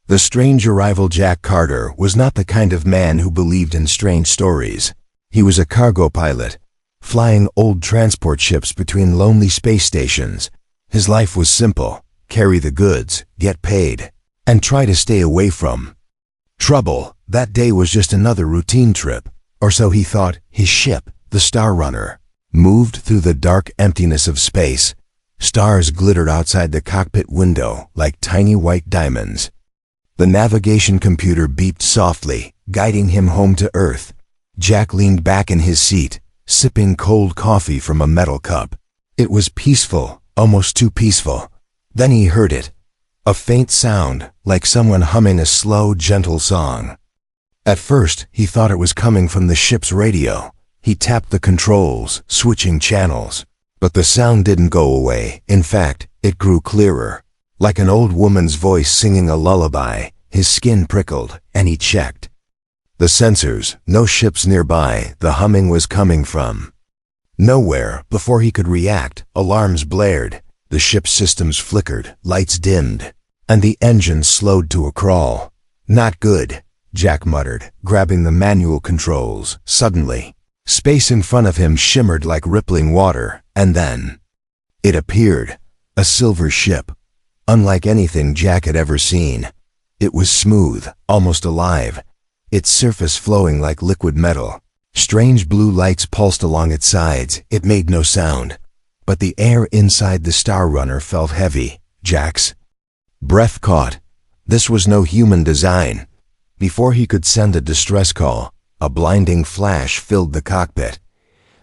The strange arrival Jack Carter was not the kind of man who believed in strange stories. He was a cargo pilot, flying old transport ships between lonely space stations. His life was simple: carry the goods, get paid, and try to stay away from trouble. That day was just another routine trip, or so he thought. His ship, the Star Runner, moved through the dark emptiness of space. Stars glittered outside the cockpit window like tiny white diamonds. The navigation computer beeped softly, guiding him home to Earth. Jack leaned back in his seat, sipping cold coffee from a metal cup. It was peaceful, almost too peaceful. Then he heard it. A faint sound, like someone humming a slow, gentle song. At first, he thought it was coming from the ship's radio. He tapped the controls, switching channels. But the sound didn't go away. In fact, it grew clearer. Like an old woman's voice singing a lullaby. His skin prickled, and he checked the sensors. No ships nearby. The humming was coming from nowhere. Before he could react, alarms blared. The ship's systems flickered, lights dimmed, and the engine slowed to a crawl. Not good, Jack muttered, grabbing the manual controls. Suddenly, space in front of him shimmered like rippling water, and then it appeared. A silver ship. Unlike anything Jack had ever seen. It was smooth, almost alive, its surface flowing like liquid metal. Strange blue lights pulsed along its sides. It made no sound, but the air inside the Star Runner felt heavy. Jack's breath caught. This was no human design. Before he could send a distress call, a blinding flash filled the cockpit.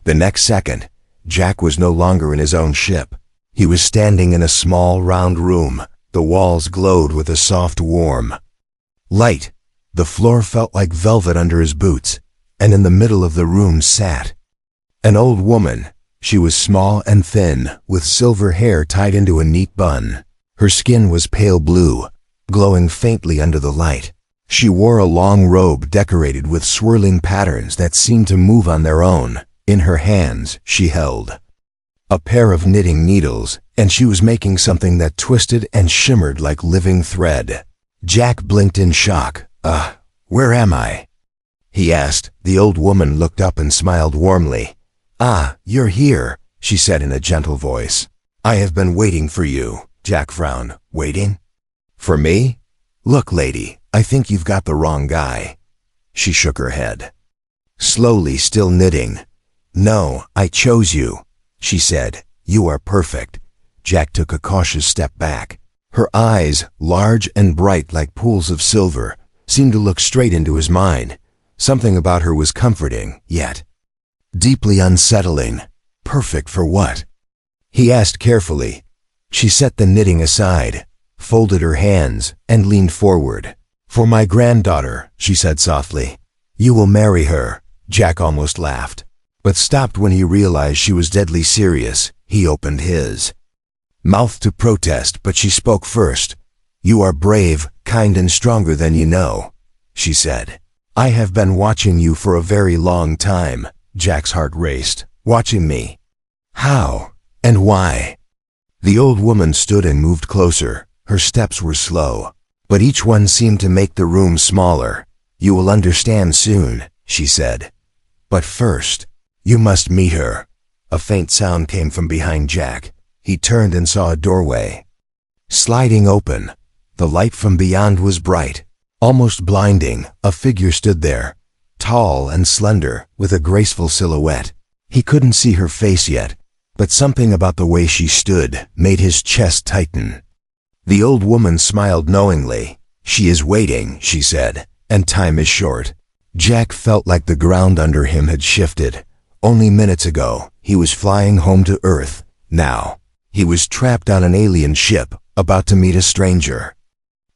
The next second, Jack was no longer in his own ship. He was standing in a small, round room. The walls glowed with a soft, warm light. The floor felt like velvet under his boots, and in the middle of the room sat an old woman. She was small and thin, with silver hair tied into a neat bun. Her skin was pale blue, glowing faintly under the light. She wore a long robe decorated with swirling patterns that seemed to move on their own. In her hands, she held a pair of knitting needles, and she was making something that twisted and shimmered like living thread. Jack blinked in shock. Where am I?" he asked. The old woman looked up and smiled warmly. "Ah, you're here," she said in a gentle voice. "I have been waiting for you." Jack frowned. "Waiting? For me? Look, lady, I think you've got the wrong guy." She shook her head, slowly, still knitting. "No, I chose you," she said. "You are perfect." Jack took a cautious step back. Her eyes, large and bright like pools of silver, seemed to look straight into his mind. Something about her was comforting, yet deeply unsettling. Perfect for what? He asked carefully. She set the knitting aside, folded her hands, and leaned forward. "For my granddaughter," she said softly. "You will marry her." Jack almost laughed, but stopped when he realized she was deadly serious. He opened his mouth to protest, but she spoke first. "You are brave, kind, and stronger than you know," she said. "I have been watching you for a very long time." Jack's heart raced. "Watching me? How? And why?" The old woman stood and moved closer. Her steps were slow, but each one seemed to make the room smaller. "You will understand soon," she said. "But first, you must meet her." A faint sound came from behind Jack. He turned and saw a doorway sliding open. The light from beyond was bright, almost blinding. A figure stood there, tall and slender, with a graceful silhouette. He couldn't see her face yet, but something about the way she stood made his chest tighten. The old woman smiled knowingly. "She is waiting," she said, "and time is short." Jack felt like the ground under him had shifted. Only minutes ago, he was flying home to Earth. Now, he was trapped on an alien ship, about to meet a stranger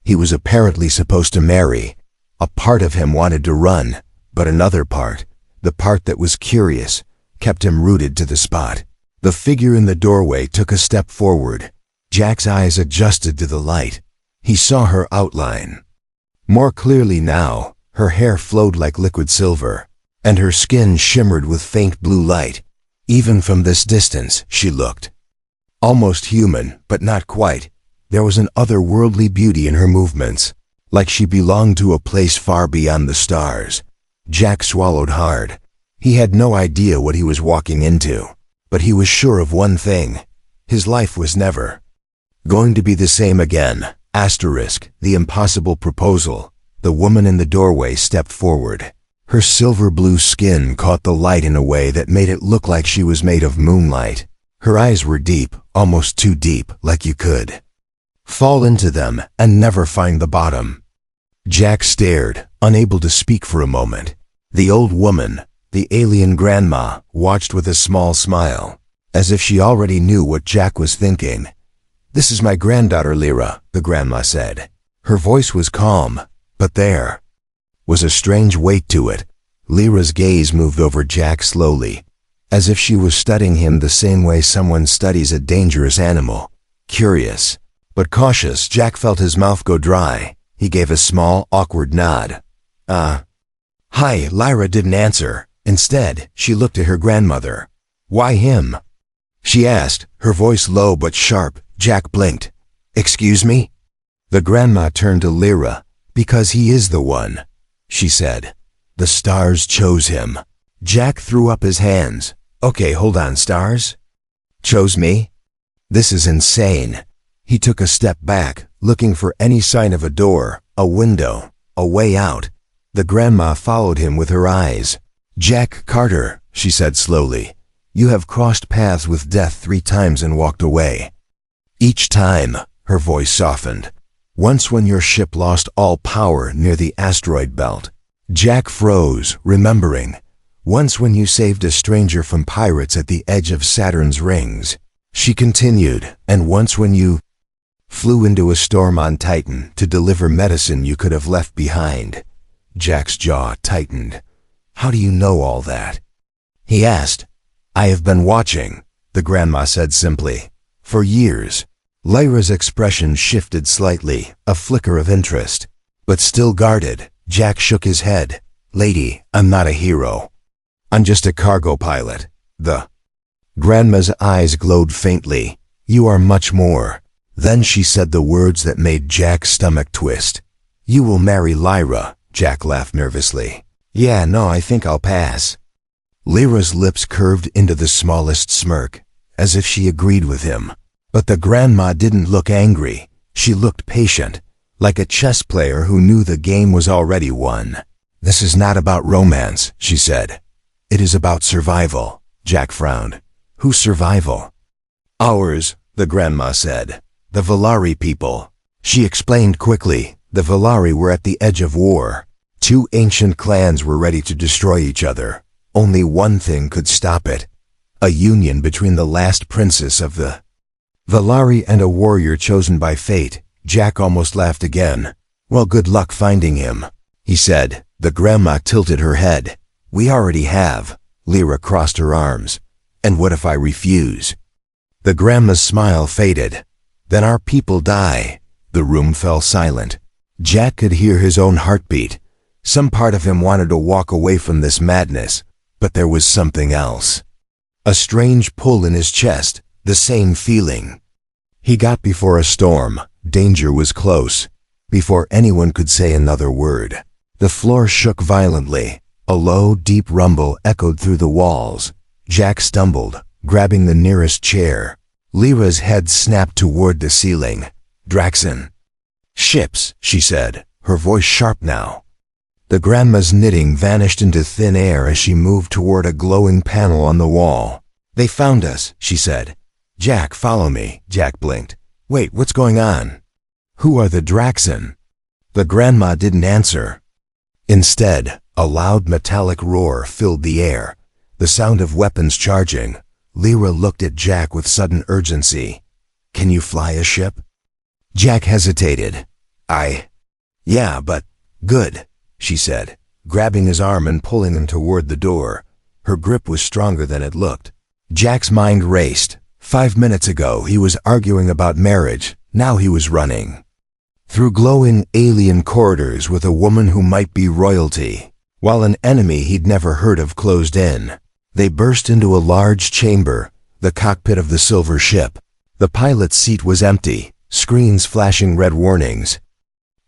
he was apparently supposed to marry. A part of him wanted to run, but another part, the part that was curious, kept him rooted to the spot. The figure in the doorway took a step forward. Jack's eyes adjusted to the light. He saw her outline more clearly now. Her hair flowed like liquid silver, and her skin shimmered with faint blue light. Even from this distance, she looked almost human, but not quite. There was an otherworldly beauty in her movements. like she belonged to a place far beyond the stars. Jack swallowed hard. He had no idea what he was walking into, but he was sure of one thing. His life was never going to be the same again. The impossible proposal. The woman in the doorway stepped forward. Her silver blue skin caught the light in a way that made it look like she was made of moonlight. Her eyes were deep, almost too deep, like you could fall into them and never find the bottom. Jack stared, unable to speak for a moment. The old woman, the alien grandma, watched with a small smile, as if she already knew what Jack was thinking. "This is my granddaughter, Lyra," the grandma said. Her voice was calm, but there was a strange weight to it. Lyra's gaze moved over Jack slowly, as if she was studying him the same way someone studies a dangerous animal. Curious, but cautious, Jack felt his mouth go dry. He gave a small, awkward nod. Hi." Lyra didn't answer. Instead, she looked at her grandmother. "Why him?" she asked, her voice low but sharp. Jack blinked. "Excuse me?" The grandma turned to Lyra. "Because he is the one," she said. "The stars chose him." Jack threw up his hands. "Okay, hold on, stars chose me? This is insane." He took a step back, looking for any sign of a door, a window, a way out. The grandma followed him with her eyes. "Jack Carter," she said slowly, "you have crossed paths with death 3 times and walked away. Each time," her voice softened, "once when your ship lost all power near the asteroid belt." Jack froze, remembering. "Once when you saved a stranger from pirates at the edge of Saturn's rings." She continued, "And once when you flew into a storm on Titan to deliver medicine you could have left behind." Jack's jaw tightened. "How do you know all that?" he asked. "I have been watching," the grandma said simply. "For years." Lyra's expression shifted slightly, a flicker of interest, but still guarded. Jack shook his head. "Lady, I'm not a hero. I'm just a cargo pilot." The grandma's eyes glowed faintly. "You are much more." Then she said the words that made Jack's stomach twist. "You will marry Lyra." Jack laughed nervously. "Yeah, no, I think I'll pass." Lyra's lips curved into the smallest smirk, as if she agreed with him. But the grandma didn't look angry. She looked patient, like a chess player who knew the game was already won. "This is not about romance," she said. "It is about survival." Jack frowned. "Whose survival?" "Ours," the grandma said. "The Valari people." She explained quickly. The Valari were at the edge of war. 2 ancient clans were ready to destroy each other. Only one thing could stop it. A union between the last princess of the Valari and a warrior chosen by fate. Jack almost laughed again. "Well, good luck finding him," he said. The grandma tilted her head. "We already have." Lyra crossed her arms. "And what if I refuse?" The grandma's smile faded. "Then our people die." The room fell silent. Jack could hear his own heartbeat. Some part of him wanted to walk away from this madness, but there was something else. A strange pull in his chest, the same feeling. He got before a storm. Danger was close. Before anyone could say another word, the floor shook violently. A low, deep rumble echoed through the walls. Jack stumbled, grabbing the nearest chair. Lyra's head snapped toward the ceiling. "Draxon." "Ships," she said, her voice sharp now. The grandma's knitting vanished into thin air as she moved toward a glowing panel on the wall. "They found us," she said. "Jack, follow me." Jack blinked. "Wait, what's going on? Who are the Draxon?" The grandma didn't answer. Instead, a loud metallic roar filled the air, the sound of weapons charging. Lyra looked at Jack with sudden urgency. "Can you fly a ship?" Jack hesitated. Yeah, but..." "Good," she said, grabbing his arm and pulling him toward the door. Her grip was stronger than it looked. Jack's mind raced. 5 minutes ago he was arguing about marriage. Now he was running through glowing alien corridors with a woman who might be royalty, while an enemy he'd never heard of closed in. They burst into a large chamber, the cockpit of the silver ship. The pilot's seat was empty, screens flashing red warnings.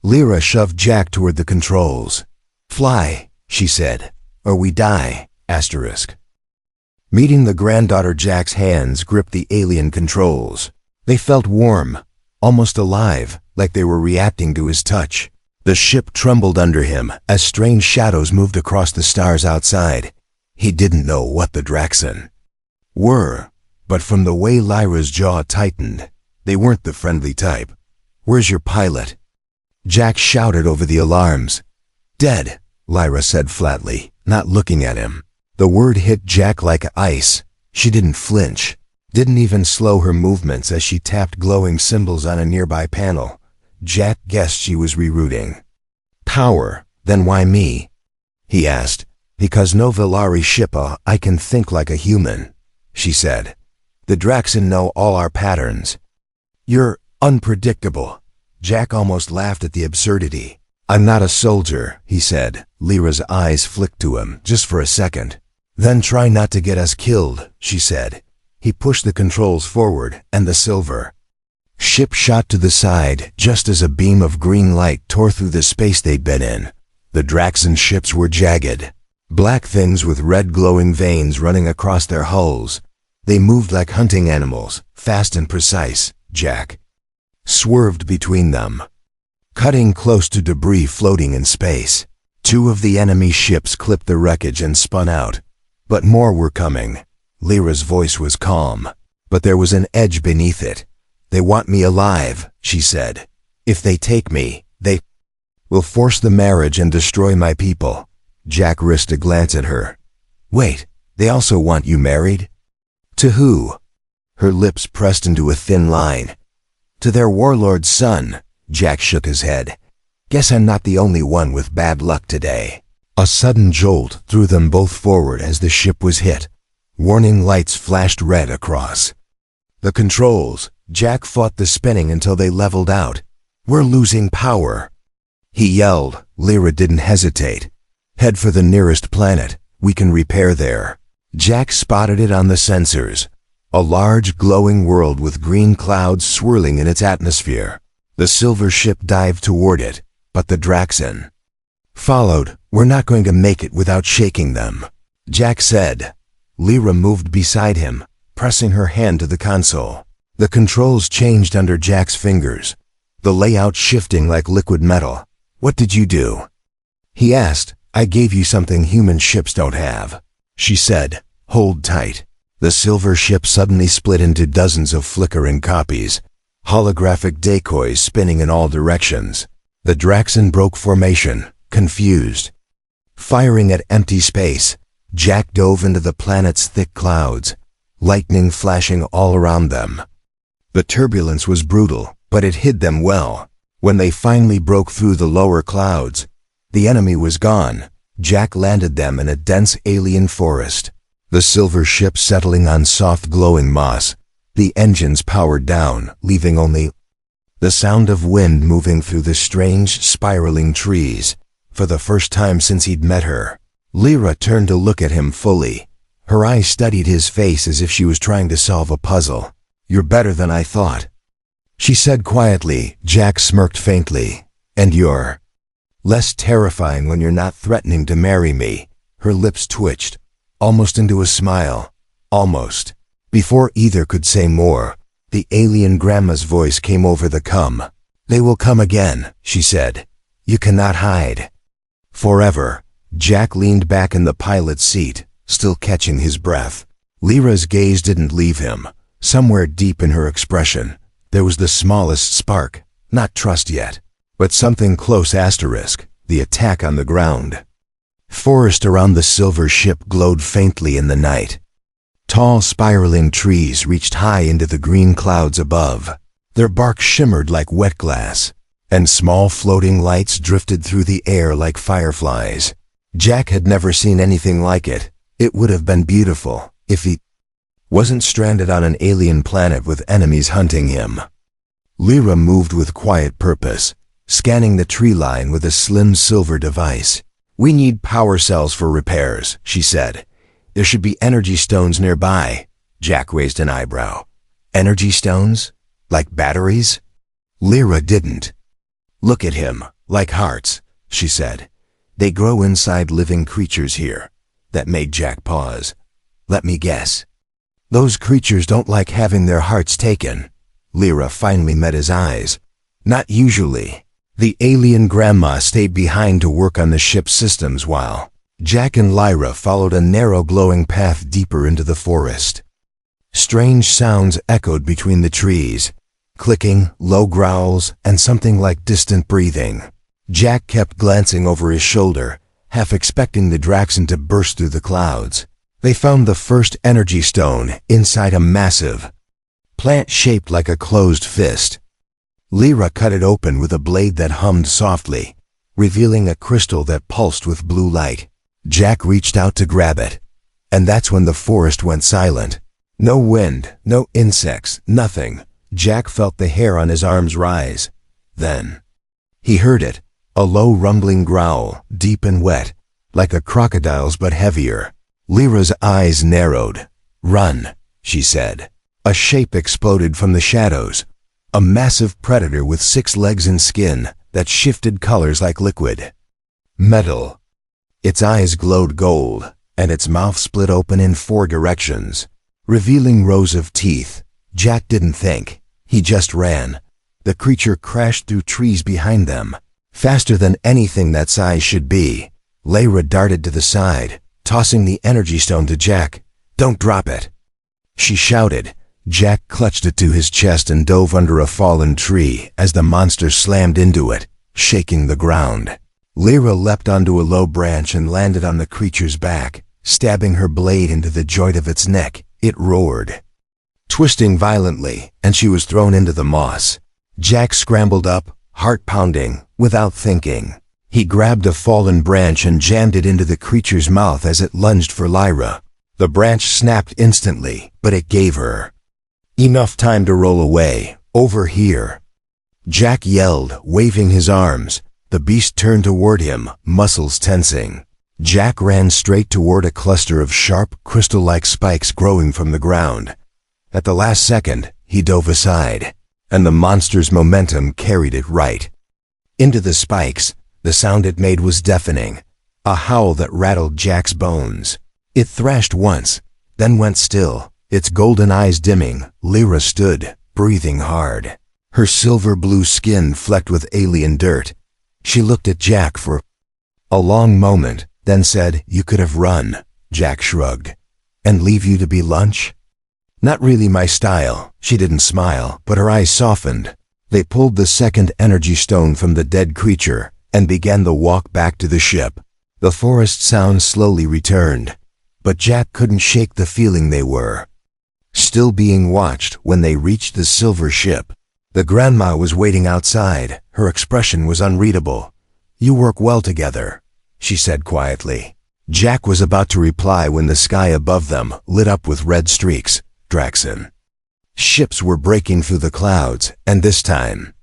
Lyra shoved Jack toward the controls. "Fly," she said, "or we die." Meeting the granddaughter, Jack's hands gripped the alien controls. They felt warm, almost alive, like they were reacting to his touch. The ship trembled under him as strange shadows moved across the stars outside. He didn't know what the Draxen were, but from the way Lyra's jaw tightened, they weren't the friendly type. "Where's your pilot?" Jack shouted over the alarms. "Dead," Lyra said flatly, not looking at him. The word hit Jack like ice. She didn't flinch, didn't even slow her movements as she tapped glowing symbols on a nearby panel. Jack guessed she was rerouting. "Power, then why me?" he asked. "Because no Villari ship I can think like a human," she said. "The Draxen know all our patterns." "You're unpredictable." Jack almost laughed at the absurdity. "I'm not a soldier," he said. Lyra's eyes flicked to him, just for a second. "Then try not to get us killed," she said. He pushed the controls forward, and the silver ship shot to the side just as a beam of green light tore through the space they'd been in. The Draxen ships were jagged, black things with red glowing veins running across their hulls. They moved like hunting animals, fast and precise. Jack swerved between them, cutting close to debris floating in space. Two of the enemy ships clipped the wreckage and spun out, but more were coming. Lyra's voice was calm, but there was an edge beneath it. "They want me alive," she said. "If they take me, they will force the marriage and destroy my people." Jack risked a glance at her. "Wait, they also want you married?" "To who?" Her lips pressed into a thin line. "To their warlord's son." Jack shook his head. "Guess I'm not the only one with bad luck today." A sudden jolt threw them both forward as the ship was hit. Warning lights flashed red across the controls. Jack fought the spinning until they leveled out. "We're losing power," he yelled. Lyra didn't hesitate. "Head for the nearest planet. We can repair there." Jack spotted it on the sensors. A large glowing world with green clouds swirling in its atmosphere. The silver ship dived toward it, but the Draxen followed. "We're not going to make it without shaking them," Jack said. Lyra moved beside him, pressing her hand to the console. The controls changed under Jack's fingers, the layout shifting like liquid metal. "What did you do?" he asked. "I gave you something human ships don't have," she said. "Hold tight." The silver ship suddenly split into dozens of flickering copies, holographic decoys spinning in all directions. The Draxen broke formation, confused, firing at empty space. Jack dove into the planet's thick clouds, lightning flashing all around them. The turbulence was brutal, but it hid them well. When they finally broke through the lower clouds, the enemy was gone. Jack landed them in a dense alien forest, the silver ship settling on soft glowing moss. The engines powered down, leaving only the sound of wind moving through the strange, spiraling trees. For the first time since he'd met her, Lyra turned to look at him fully. Her eyes studied his face as if she was trying to solve a puzzle. "You're better than I thought," she said quietly. Jack smirked faintly. "And you're less terrifying when you're not threatening to marry me." Her lips twitched, almost into a smile. Almost. Before either could say more, the alien grandma's voice came over the cum. "They will come again," she said. "You cannot hide forever." Jack leaned back in the pilot's seat, still catching his breath. Lyra's gaze didn't leave him. Somewhere deep in her expression, there was the smallest spark, not trust yet, but something close. The attack on the ground. Forest around the silver ship glowed faintly in the night. Tall spiraling trees reached high into the green clouds above. Their bark shimmered like wet glass, and small floating lights drifted through the air like fireflies. Jack had never seen anything like it. It would have been beautiful if he wasn't stranded on an alien planet with enemies hunting him. Lyra moved with quiet purpose, scanning the tree line with a slim silver device. "We need power cells for repairs," she said. "There should be energy stones nearby." Jack raised an eyebrow. "Energy stones? Like batteries?" Lyra didn't. Look at him, like hearts, she said. They grow inside living creatures here. That made Jack pause. Let me guess. Those creatures don't like having their hearts taken. Lyra finally met his eyes. Not usually. The alien grandma stayed behind to work on the ship's systems while Jack and Lyra followed a narrow glowing path deeper into the forest. Strange sounds echoed between the trees. Clicking, low growls, and something like distant breathing. Jack kept glancing over his shoulder, half expecting the Draxon to burst through the clouds. They found the first energy stone inside a massive plant shaped like a closed fist. Lyra cut it open with a blade that hummed softly, revealing a crystal that pulsed with blue light. Jack reached out to grab it, and that's when the forest went silent. No wind, no insects, nothing. Jack felt the hair on his arms rise. Then he heard it, a low rumbling growl, deep and wet, like a crocodile's but heavier. Lyra's eyes narrowed. Run, she said. A shape exploded from the shadows. A massive predator with 6 legs and skin that shifted colors like liquid metal. Its eyes glowed gold, and its mouth split open in 4 directions, revealing rows of teeth. Jack didn't think. He just ran. The creature crashed through trees behind them, faster than anything that size should be. Lyra darted to the side, tossing the energy stone to Jack. Don't drop it, she shouted. Jack clutched it to his chest and dove under a fallen tree as the monster slammed into it, shaking the ground. Lyra leapt onto a low branch and landed on the creature's back, stabbing her blade into the joint of its neck. It roared, twisting violently, and she was thrown into the moss. Jack scrambled up, heart pounding, without thinking. He grabbed a fallen branch and jammed it into the creature's mouth as it lunged for Lyra. The branch snapped instantly, but it gave her enough time to roll away. Over here, Jack yelled, waving his arms. The beast turned toward him, muscles tensing. Jack ran straight toward a cluster of sharp, crystal-like spikes growing from the ground. At the last second, he dove aside, and the monster's momentum carried it right into the spikes. The sound it made was deafening, a howl that rattled Jack's bones. It thrashed once, then went still, its golden eyes dimming. Lyra stood, breathing hard, her silver-blue skin flecked with alien dirt. She looked at Jack for a long moment, then said, "You could have run." Jack shrugged. "And leave you to be lunch?" "Not really my style." She didn't smile, but her eyes softened. They pulled the second energy stone from the dead creature and began the walk back to the ship. The forest sounds slowly returned, but Jack couldn't shake the feeling they were still being watched. When they reached the silver ship, the grandma was waiting outside. Her expression was unreadable. "You work well together," she said quietly. Jack was about to reply when the sky above them lit up with red streaks. Draxon ships were breaking through the clouds, and this time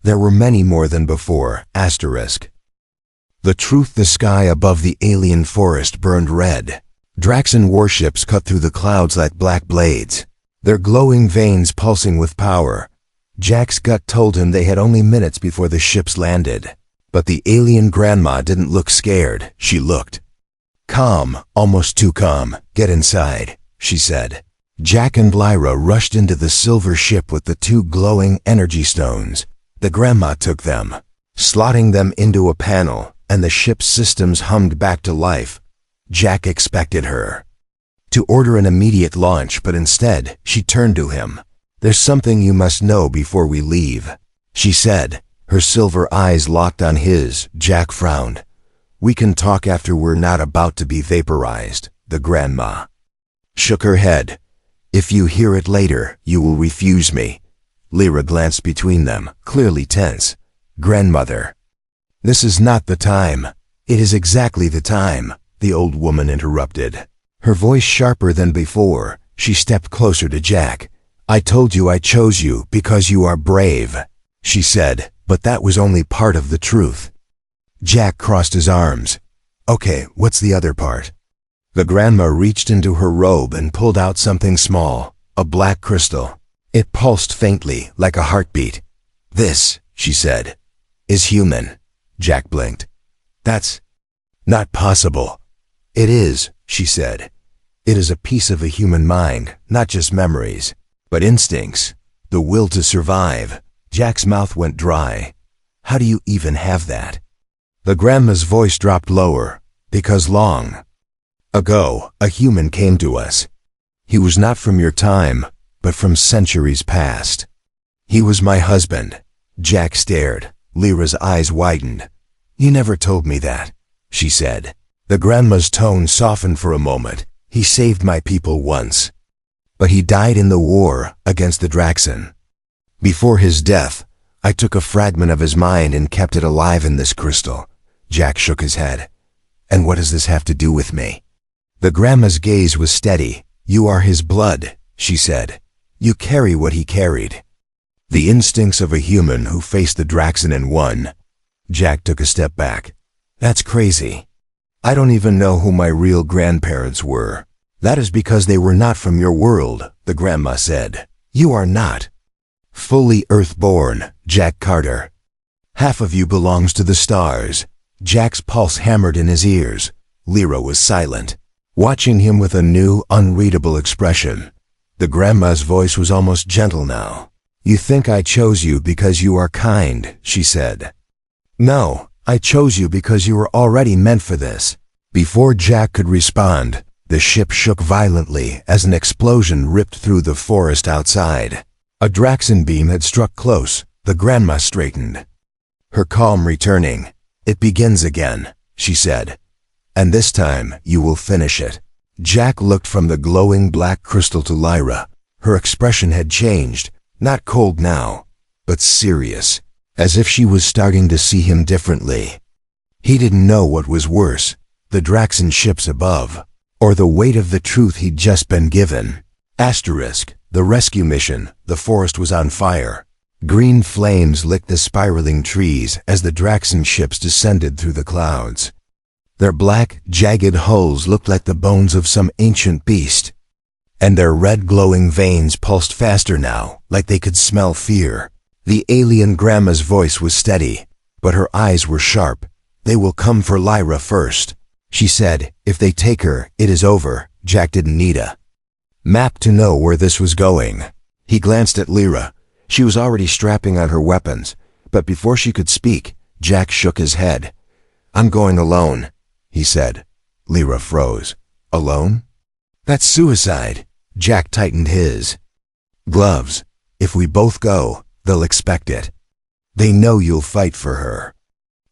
there were many more than before. The truth: the sky above the alien forest burned red. Draxon warships cut through the clouds like black blades, their glowing veins pulsing with power. Jack's gut told him they had only minutes before the ships landed. But the alien grandma didn't look scared. She looked calm, almost too calm. "Get inside," she said. Jack and Lyra rushed into the silver ship with the 2 glowing energy stones. The grandma took them, slotting them into a panel, and the ship's systems hummed back to life. Jack expected her to order an immediate launch, but instead, she turned to him. "There's something you must know before we leave," she said. Her silver eyes locked on his. Jack frowned. "We can talk after we're not about to be vaporized." The grandma shook her head. "If you hear it later, you will refuse me." Lyra glanced between them, clearly tense. "Grandmother, this is not the time." "It is exactly the time," the old woman interrupted, her voice sharper than before. She stepped closer to Jack. "I told you I chose you because you are brave," she said, but that was only part of the truth. Jack crossed his arms. "Okay, what's the other part?" The grandma reached into her robe and pulled out something small, a black crystal. It pulsed faintly, like a heartbeat. "This," she said, is human. Jack blinked. That's not possible. It is, she said. It is a piece of a human mind, not just memories, but instincts, the will to survive. Jack's mouth went dry. How do you even have that? The grandma's voice dropped lower, because long ago, a human came to us. He was not from your time, but from centuries past. He was my husband. Jack stared. Lyra's eyes widened. You never told me that, she said. The grandma's tone softened for a moment. He saved my people once. But he died in the war against the Draxen. Before his death, I took a fragment of his mind and kept it alive in this crystal. Jack shook his head. And what does this have to do with me? The grandma's gaze was steady. You are his blood, she said. You carry what he carried. The instincts of a human who faced the Draxen and won. Jack took a step back. That's crazy. I don't even know who my real grandparents were. That is because they were not from your world, the grandma said. You are not fully earthborn, Jack Carter. Half of you belongs to the stars. Jack's pulse hammered in his ears. Lyra was silent, watching him with a new, unreadable expression. The grandma's voice was almost gentle now. You think I chose you because you are kind, she said. No, I chose you because you were already meant for this. Before Jack could respond, the ship shook violently as an explosion ripped through the forest outside. A Draxen beam had struck close. The grandma straightened, her calm returning. It begins again, she said. And this time, you will finish it. Jack looked from the glowing black crystal to Lyra. Her expression had changed, not cold now, but serious, as if she was starting to see him differently. He didn't know what was worse, the Draxen ships above, or the weight of the truth he'd just been given. Asterisk, the rescue mission, the forest was on fire. Green flames licked the spiraling trees as the Draxen ships descended through the clouds. Their black, jagged hulls looked like the bones of some ancient beast, and their red glowing veins pulsed faster now, like they could smell fear. The alien grandma's voice was steady, but her eyes were sharp. They will come for Lyra first, she said. If they take her, it is over. Jack didn't need a map to know where this was going. He glanced at Lyra. She was already strapping on her weapons, but before she could speak, Jack shook his head. I'm going alone, he said. Lyra froze. Alone? That's suicide. Jack tightened his gloves. If we both go, they'll expect it. They know you'll fight for her.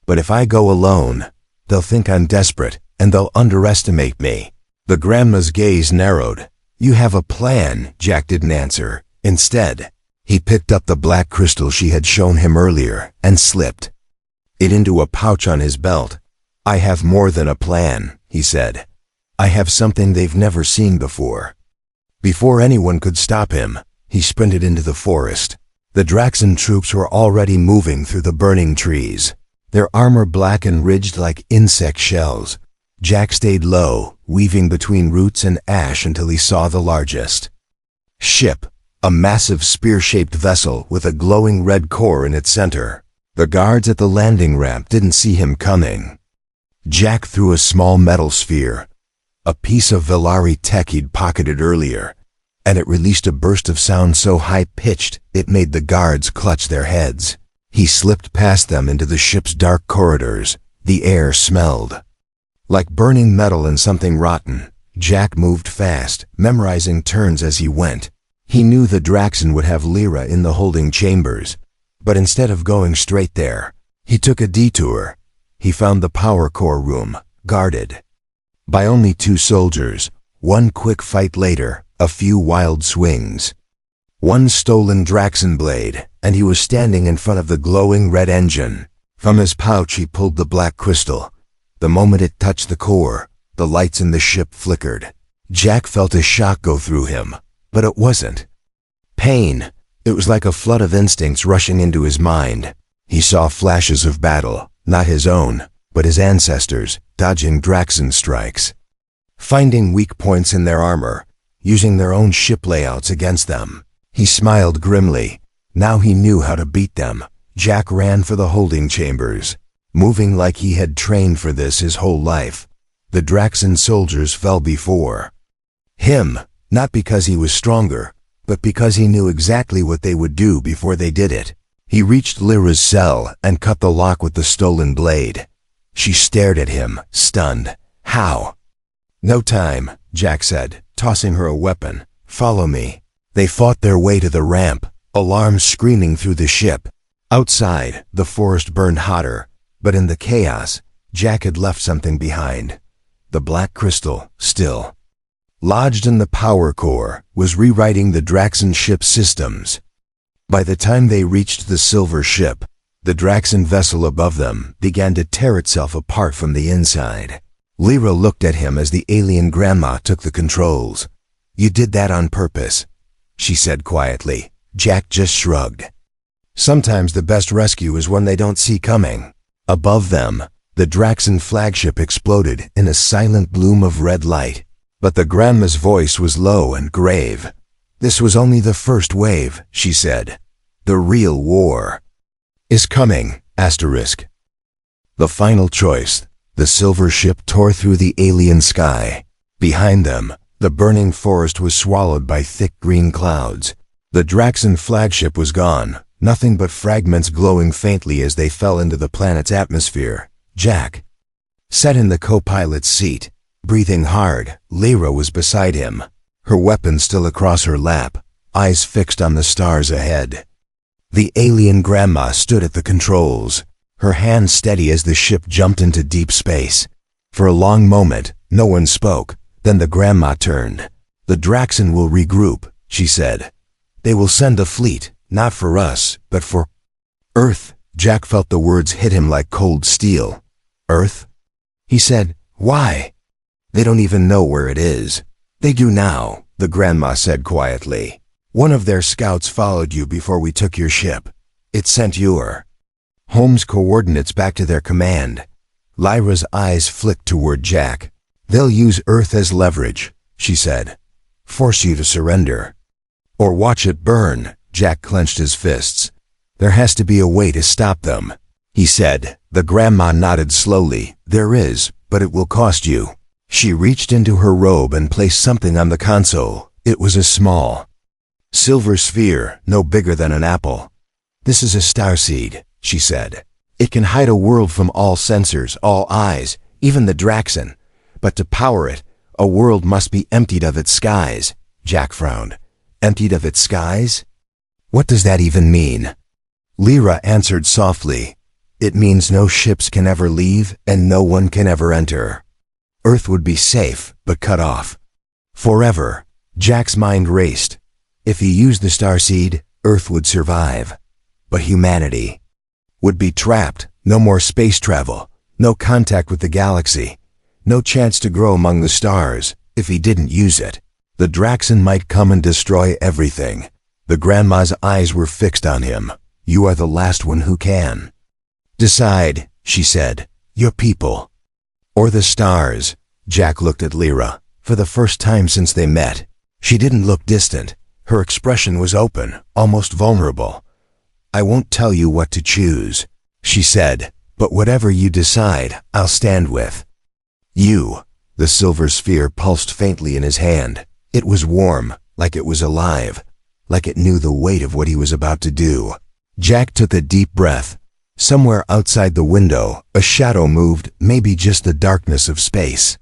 But if I go alone, they'll think I'm desperate, and they'll underestimate me. The grandma's gaze narrowed. You have a plan, Jack didn't answer. Instead, he picked up the black crystal she had shown him earlier and slipped it into a pouch on his belt. I have more than a plan, he said. I have something they've never seen before. Before anyone could stop him, he sprinted into the forest. The Draxen troops were already moving through the burning trees, their armor black and ridged like insect shells. Jack stayed low, weaving between roots and ash until he saw the largest ship, a massive spear-shaped vessel with a glowing red core in its center. The guards at the landing ramp didn't see him coming. Jack threw a small metal sphere, a piece of Velari tech he'd pocketed earlier, and it released a burst of sound so high-pitched it made the guards clutch their heads. He slipped past them into the ship's dark corridors. The air smelled like burning metal and something rotten. Jack moved fast, memorizing turns as he went. He knew the Draxen would have Lyra in the holding chambers, but instead of going straight there, he took a detour. He found the power core room, guarded by only 2 soldiers. One quick fight later, a few wild swings, one stolen Draxen blade, and he was standing in front of the glowing red engine. From his pouch he pulled the black crystal. The moment it touched the core, the lights in the ship flickered. Jack felt a shock go through him, but it wasn't pain. It was like a flood of instincts rushing into his mind. He saw flashes of battle, not his own, but his ancestors, dodging Draxen strikes, finding weak points in their armor, using their own ship layouts against them. He smiled grimly. Now he knew how to beat them, Jack ran for the holding chambers, moving like he had trained for this his whole life. The Draxan soldiers fell before him, not because he was stronger, but because he knew exactly what they would do before they did it. He reached Lyra's cell and cut the lock with the stolen blade. She stared at him, stunned. How? No time, Jack said, tossing her a weapon. Follow me. They fought their way to the ramp, alarms screaming through the ship. Outside, the forest burned hotter, but in the chaos, Jack had left something behind. The black crystal, still lodged in the power core, was rewriting the Draxan ship's systems. By the time they reached the silver ship, the Draxan vessel above them began to tear itself apart from the inside. Lyra looked at him as the alien grandma took the controls. You did that on purpose, she said quietly. Jack just shrugged. Sometimes the best rescue is one they don't see coming. Above them, the Draxan flagship exploded in a silent bloom of red light. But the grandma's voice was low and grave. This was only the first wave, she said. The real war is coming, asterisk. The final choice. The silver ship tore through the alien sky. Behind them, the burning forest was swallowed by thick green clouds. The Draxan flagship was gone, nothing but fragments glowing faintly as they fell into the planet's atmosphere. Jack sat in the co-pilot's seat, breathing hard. Lyra was beside him, her weapon still across her lap, eyes fixed on the stars ahead. The alien grandma stood at the controls, her hand steady as the ship jumped into deep space. For a long moment, no one spoke. Then the grandma turned. The Draxan will regroup, she said. They will send a fleet, not for us, but for Earth. Jack felt the words hit him like cold steel. Earth? He said, why? They don't even know where it is. They do now, the grandma said quietly. One of their scouts followed you before we took your ship. It sent your home's coordinates back to their command. Lyra's eyes flicked toward Jack. They'll use Earth as leverage, she said. Force you to surrender. Or watch it burn. Jack clenched his fists. There has to be a way to stop them, he said. The grandma nodded slowly. There is, but it will cost you. She reached into her robe and placed something on the console. It was a small silver sphere, no bigger than an apple. This is a starseed, she said. It can hide a world from all sensors, all eyes, even the Draxan. But to power it, a world must be emptied of its skies. Jack frowned. Emptied of its skies? What does that even mean? Lyra answered softly. It means no ships can ever leave and no one can ever enter. Earth would be safe, but cut off. Forever. Jack's mind raced. If he used the starseed, Earth would survive. But humanity would be trapped. No more space travel. No contact with the galaxy. No chance to grow among the stars. If he didn't use it, the Draxan might come and destroy everything. The grandma's eyes were fixed on him. You are the last one who can decide, she said. Your people. Or the stars. Jack looked at Lyra. For the first time since they met, she didn't look distant. Her expression was open, almost vulnerable. I won't tell you what to choose, she said, but whatever you decide, I'll stand with you. The silver sphere pulsed faintly in his hand. It was warm, like it was alive, like it knew the weight of what he was about to do. Jack took a deep breath. Somewhere outside the window, a shadow moved, maybe just the darkness of space.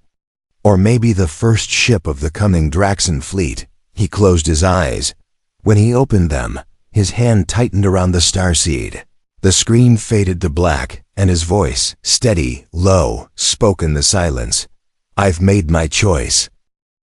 Or maybe the first ship of the coming Draxan fleet. He closed his eyes. When he opened them, his hand tightened around the starseed. The screen faded to black, and his voice, steady, low, spoke in the silence. I've made my choice.